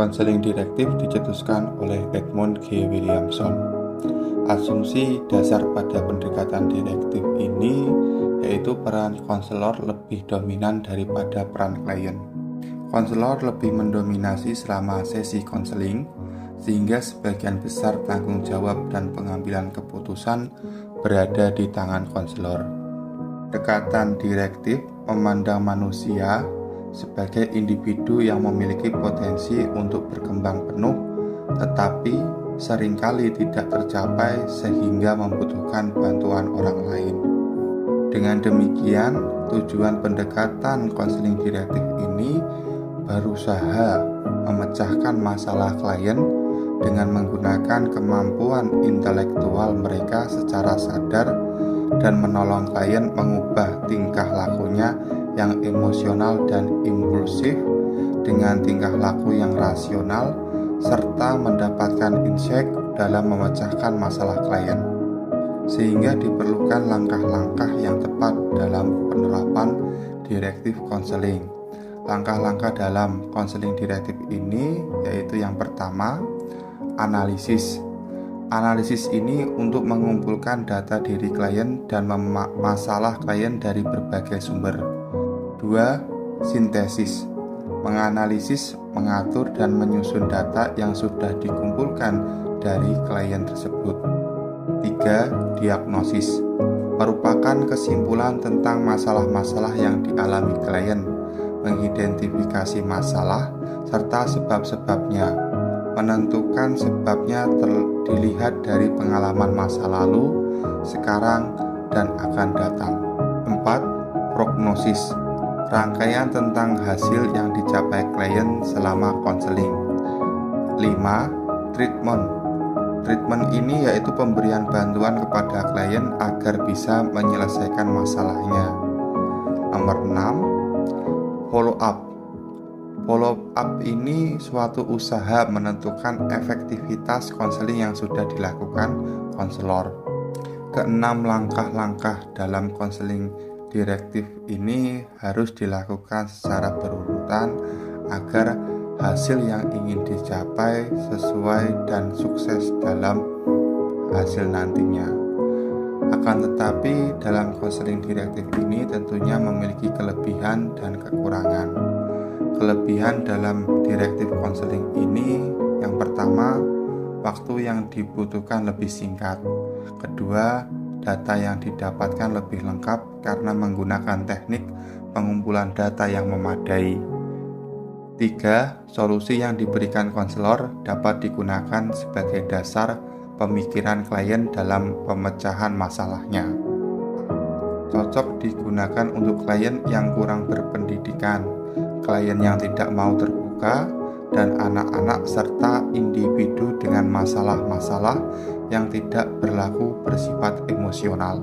konseling direktif dicetuskan oleh Edmund G. Williamson. Asumsi dasar pada pendekatan direktif ini yaitu peran konselor lebih dominan daripada peran klien. Konselor lebih mendominasi selama sesi konseling, sehingga sebagian besar tanggung jawab dan pengambilan keputusan berada di tangan konselor. Pendekatan direktif memandang manusia sebagai individu yang memiliki potensi untuk berkembang penuh, tetapi seringkali tidak tercapai sehingga membutuhkan bantuan orang lain. Dengan demikian, tujuan pendekatan konseling direktif ini berusaha memecahkan masalah klien dengan menggunakan kemampuan intelektual mereka secara sadar dan menolong klien mengubah tingkah lakunya yang emosional dan impulsif dengan tingkah laku yang rasional, serta mendapatkan insight dalam memecahkan masalah klien. Sehingga diperlukan langkah-langkah yang tepat dalam penerapan direktif konseling. Langkah-langkah dalam konseling direktif ini yaitu yang pertama, analisis. Analisis ini untuk mengumpulkan data diri klien dan masalah klien dari berbagai sumber. 2. Sintesis. Menganalisis, mengatur, dan menyusun data yang sudah dikumpulkan dari klien tersebut. 3. Diagnosis. Merupakan kesimpulan tentang masalah-masalah yang dialami klien, mengidentifikasi masalah serta sebab-sebabnya. Menentukan sebabnya dilihat dari pengalaman masa lalu, sekarang, dan akan datang. 4. Prognosis. Rangkaian tentang hasil yang dicapai klien selama konseling. 5. Treatment. Treatment ini yaitu pemberian bantuan kepada klien agar bisa menyelesaikan masalahnya. Nomor 6. Follow up. Follow up ini suatu usaha menentukan efektivitas konseling yang sudah dilakukan konselor. Keenam, langkah-langkah dalam konseling direktif ini harus dilakukan secara berurutan agar hasil yang ingin dicapai sesuai dan sukses dalam hasil nantinya. Akan tetapi dalam konseling direktif ini tentunya memiliki kelebihan dan kekurangan. Kelebihan dalam direktif konseling ini yang pertama, waktu yang dibutuhkan lebih singkat. Kedua, data yang didapatkan lebih lengkap karena menggunakan teknik pengumpulan data yang memadai. 3. Solusi yang diberikan konselor dapat digunakan sebagai dasar pemikiran klien dalam pemecahan masalahnya. Cocok digunakan untuk klien yang kurang berpendidikan, klien yang tidak mau terbuka, dan anak-anak serta individu dengan masalah-masalah yang tidak berlaku bersifat emosional.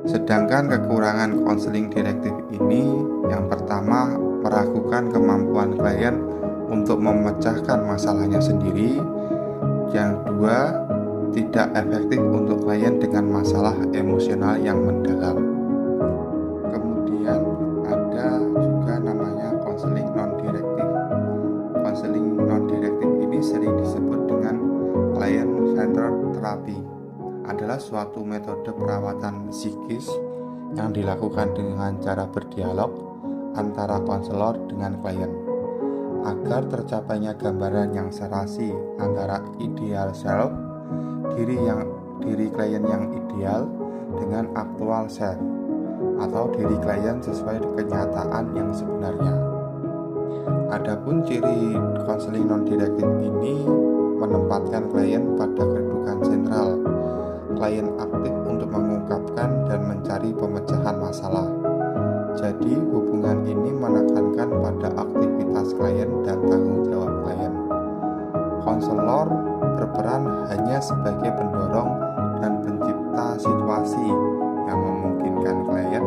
Sedangkan kekurangan konseling direktif ini yang pertama, meragukan kemampuan klien untuk memecahkan masalahnya sendiri. Yang dua, tidak efektif untuk klien dengan masalah emosional yang mendalam. Kemudian ada juga namanya konseling non-direktif. Konseling non-direktif ini sering disebut dengan client-centered therapy. Adalah suatu metode perawatan psikis yang dilakukan dengan cara berdialog antara konselor dengan klien agar tercapainya gambaran yang serasi antara ideal self, diri klien yang ideal dengan aktual self atau diri klien sesuai kenyataan yang sebenarnya. Adapun ciri konseling non-direktif ini menempatkan klien pada kedudukan sentral. Klien aktif untuk mengungkapkan dan mencari pemecahan masalah. Jadi hubungan ini menekankan pada aktivitas klien dan tanggung jawab klien. Konselor berperan hanya sebagai pendorong dan pencipta situasi yang memungkinkan klien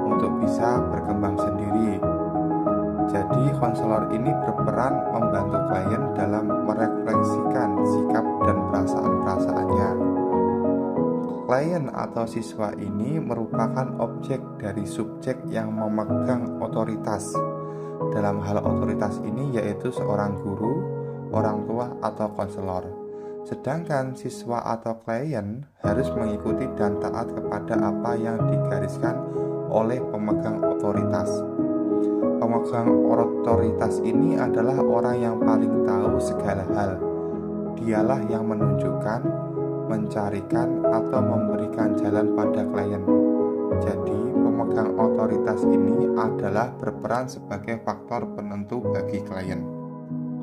untuk bisa berkembang sendiri. Jadi konselor ini berperan membantu klien dalam merefleksikan sikap dan perasaan-perasaannya. Klien atau siswa ini merupakan objek dari subjek yang memegang otoritas. Dalam hal otoritas ini yaitu seorang guru, orang tua atau konselor. Sedangkan siswa atau klien harus mengikuti dan taat kepada apa yang digariskan oleh pemegang otoritas. Pemegang otoritas ini adalah orang yang paling tahu segala hal. Dialah yang menunjukkan, mencarikan, atau memberikan jalan pada klien. Jadi, pemegang otoritas ini adalah berperan sebagai faktor penentu bagi klien.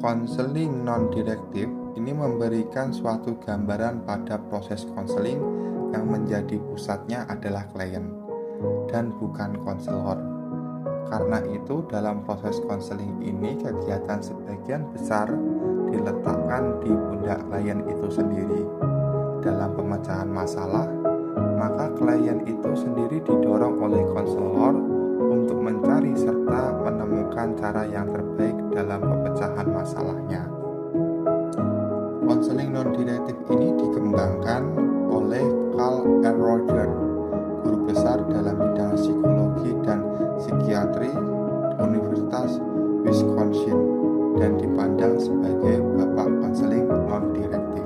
Konseling non-direktif ini memberikan suatu gambaran pada proses konseling yang menjadi pusatnya adalah klien dan bukan konselor. Karena itu dalam proses konseling ini kegiatan sebagian besar diletakkan di pundak klien itu sendiri. Dalam pemecahan masalah, maka klien itu sendiri didorong oleh konselor untuk mencari serta menemukan cara yang terbaik dalam pemecahan masalahnya. Konseling non-direktif ini dikembangkan oleh Carl R. Rogers, guru besar dalam bidang psikologi dan psikiatri Universitas Wisconsin, dan dipandang sebagai bapak konseling non-direktif.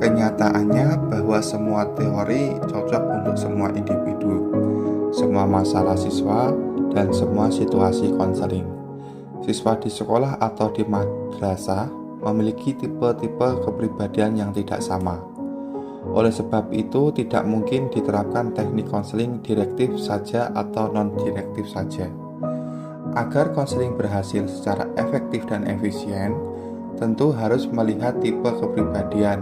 Kenyataannya bahwa semua teori cocok untuk semua individu, semua masalah siswa, dan semua situasi konseling. Siswa di sekolah atau di madrasah memiliki tipe-tipe kepribadian yang tidak sama. Oleh sebab itu, tidak mungkin diterapkan teknik konseling direktif saja atau non-direktif saja. Agar konseling berhasil secara efektif dan efisien, tentu harus melihat tipe kepribadian,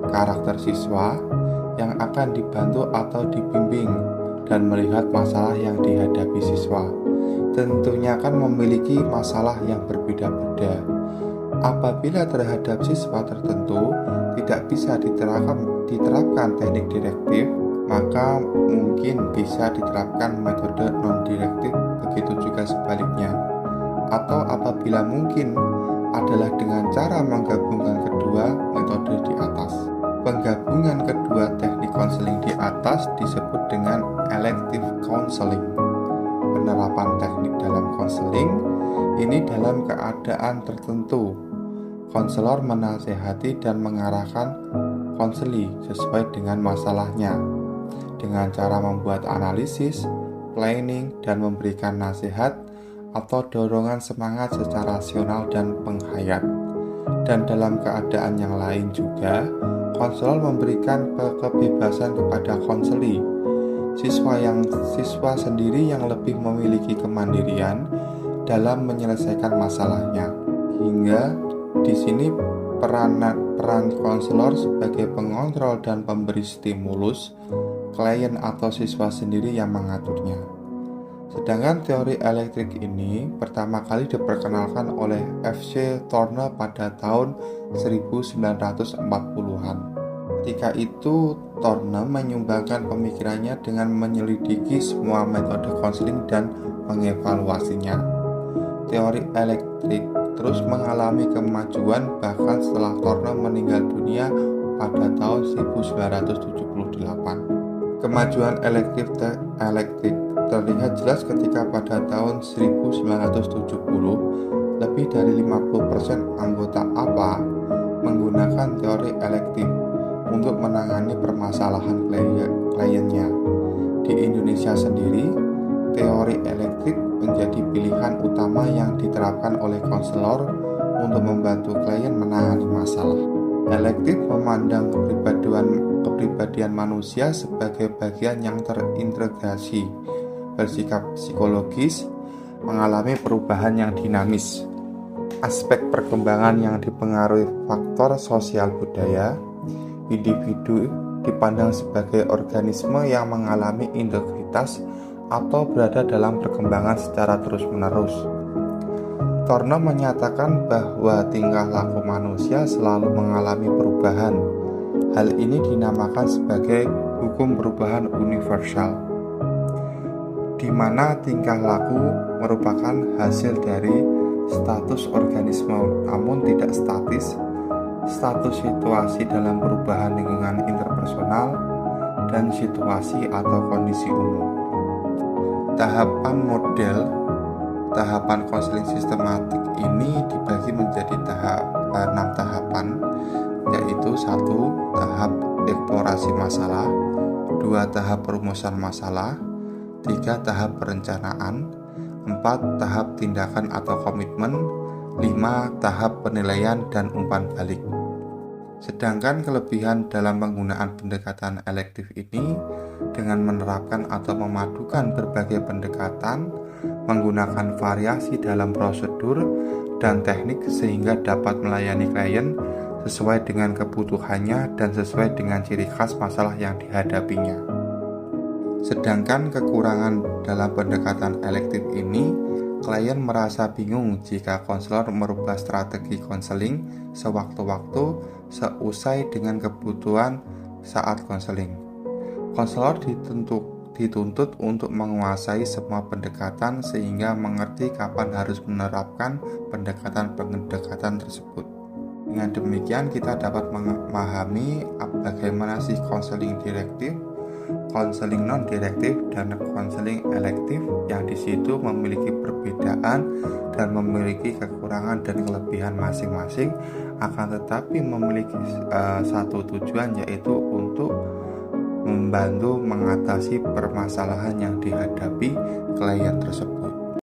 karakter siswa yang akan dibantu atau dibimbing, dan melihat masalah yang dihadapi siswa. Tentunya akan memiliki masalah yang berbeda-beda. Apabila terhadap siswa tertentu tidak bisa diterapkan teknik direktif, maka mungkin bisa diterapkan metode non-direktif, begitu juga sebaliknya. Atau apabila mungkin adalah dengan cara menggabungkan kedua metode di atas. Penggabungan kedua teknik konseling di atas disebut dengan elective counseling. Penerapan teknik dalam konseling ini dalam keadaan tertentu. Konselor menasehati dan mengarahkan konseli sesuai dengan masalahnya, dengan cara membuat analisis, planning, dan memberikan nasihat atau dorongan semangat secara rasional dan penghayat. Dan dalam keadaan yang lain juga, konselor memberikan kebebasan kepada konseli. Siswa sendiri yang lebih memiliki kemandirian dalam menyelesaikan masalahnya. Hingga di sini peran konselor sebagai pengontrol dan pemberi stimulus, klien atau siswa sendiri yang mengaturnya. Sedangkan teori elektrik ini pertama kali diperkenalkan oleh F.C. Thorne pada tahun 1940-an. Ketika itu, Thorne menyumbangkan pemikirannya dengan menyelidiki semua metode konseling dan mengevaluasinya. Teori elektrik terus mengalami kemajuan bahkan setelah Thorne meninggal dunia pada tahun 1978. Kemajuan elektrik terlihat jelas ketika pada tahun 1970 lebih dari 50% anggota APA menggunakan teori elektrik untuk menangani permasalahan kliennya. Di Indonesia sendiri, teori elektrik menjadi pilihan utama yang diterapkan oleh konselor untuk membantu klien menangani masalah. Elektrik memandang kepribadian manusia sebagai bagian yang terintegrasi, bersikap psikologis, mengalami perubahan yang dinamis. Aspek perkembangan yang dipengaruhi faktor sosial budaya, individu dipandang sebagai organisme yang mengalami integritas atau berada dalam perkembangan secara terus-menerus. Thorne menyatakan bahwa tingkah laku manusia selalu mengalami perubahan. Hal ini dinamakan sebagai hukum perubahan universal, di mana tingkah laku merupakan hasil dari status organisme namun tidak statis, status situasi dalam perubahan lingkungan interpersonal, dan situasi atau kondisi umum. Tahapan model Tahapan konseling sistematik ini dibagi menjadi 6 tahapan, yaitu 1. Tahap eksplorasi masalah, 2. Tahap perumusan masalah, 3. Tahap perencanaan, 4. Tahap tindakan atau komitmen, 5. Tahap penilaian dan umpan balik. Sedangkan kelebihan dalam penggunaan pendekatan elektif ini dengan menerapkan atau memadukan berbagai pendekatan, menggunakan variasi dalam prosedur dan teknik sehingga dapat melayani klien sesuai dengan kebutuhannya dan sesuai dengan ciri khas masalah yang dihadapinya. Sedangkan kekurangan dalam pendekatan elektif ini, klien merasa bingung jika konselor merubah strategi konseling sewaktu-waktu seusai dengan kebutuhan saat konseling. Konselor dituntut untuk menguasai semua pendekatan sehingga mengerti kapan harus menerapkan pendekatan tersebut. Dengan demikian kita dapat memahami bagaimana sih konseling direktif, konseling non-direktif, dan konseling elektif yang di situ memiliki perbedaan dan memiliki kekurangan dan kelebihan masing-masing, akan tetapi memiliki satu tujuan, yaitu untuk membantu mengatasi permasalahan yang dihadapi klien tersebut.